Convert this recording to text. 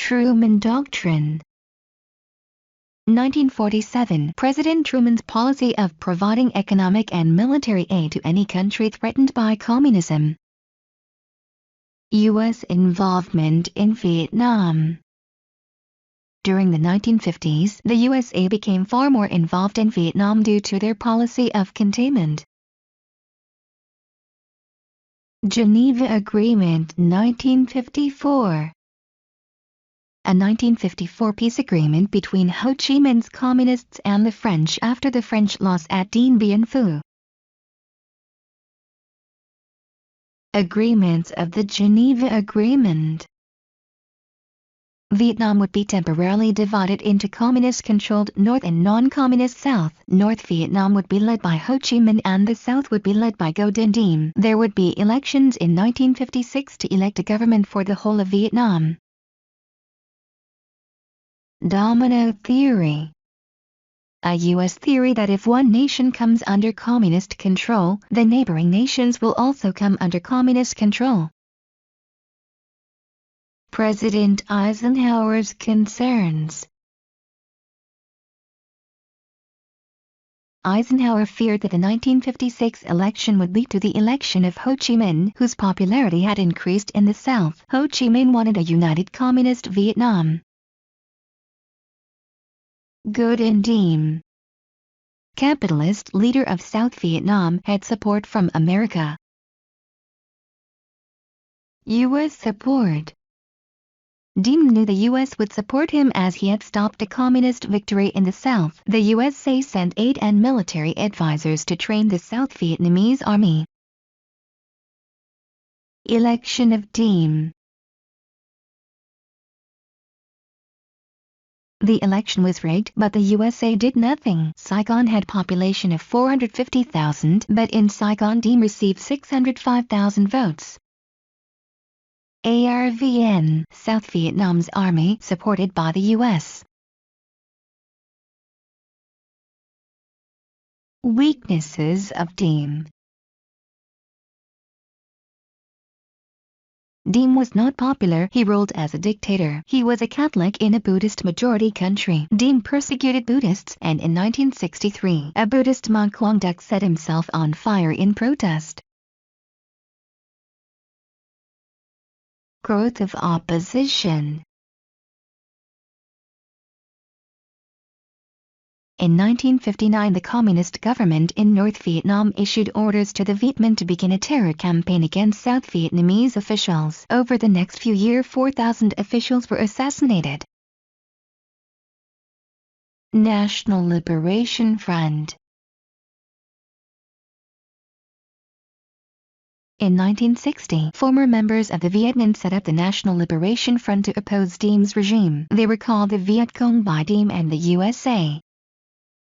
Truman Doctrine. 1947 President Truman's policy of providing economic and military aid to any country threatened by communism. U.S. involvement in Vietnam. During the 1950s, the USA became far more involved in Vietnam due to their policy of containment. Geneva Agreement 1954. A 1954 peace agreement between Ho Chi Minh's Communists and the French after the French loss at Dien Bien Phu. Agreements of the Geneva Agreement. Vietnam would be temporarily divided into communist-controlled North and non-communist South. North Vietnam would be led by Ho Chi Minh and the South would be led by Ngo Dinh Diem. There would be elections in 1956 to elect a government for the whole of Vietnam. Domino Theory. A U.S. theory that if one nation comes under communist control, the neighboring nations will also come under communist control. President Eisenhower's concerns. Eisenhower feared that the 1956 election would lead to the election of Ho Chi Minh, whose popularity had increased in the South. Ho Chi Minh wanted a united communist Vietnam. Ngo Dinh Diem, capitalist leader of South Vietnam, had support from America. U.S. support. Diem knew the U.S. would support him as he had stopped a communist victory in the South. The USA sent aid and military advisors to train the South Vietnamese army. Election of Diem. The election was rigged, but the USA did nothing. Saigon had population of 450,000, but in Saigon Diem received 605,000 votes. ARVN, South Vietnam's army, supported by the U.S. Weaknesses of Diem. Diem was not popular. He ruled as a dictator. He was a Catholic in a Buddhist-majority country. Diem persecuted Buddhists, and in 1963, a Buddhist monk Quang Duc set himself on fire in protest. Growth of opposition. In 1959, the communist government in North Vietnam issued orders to the Viet Minh to begin a terror campaign against South Vietnamese officials. Over the next few years, 4,000 officials were assassinated. National Liberation Front. In 1960, former members of the Viet Minh set up the National Liberation Front to oppose Diem's regime. They were called the Viet Cong by Diem and the USA.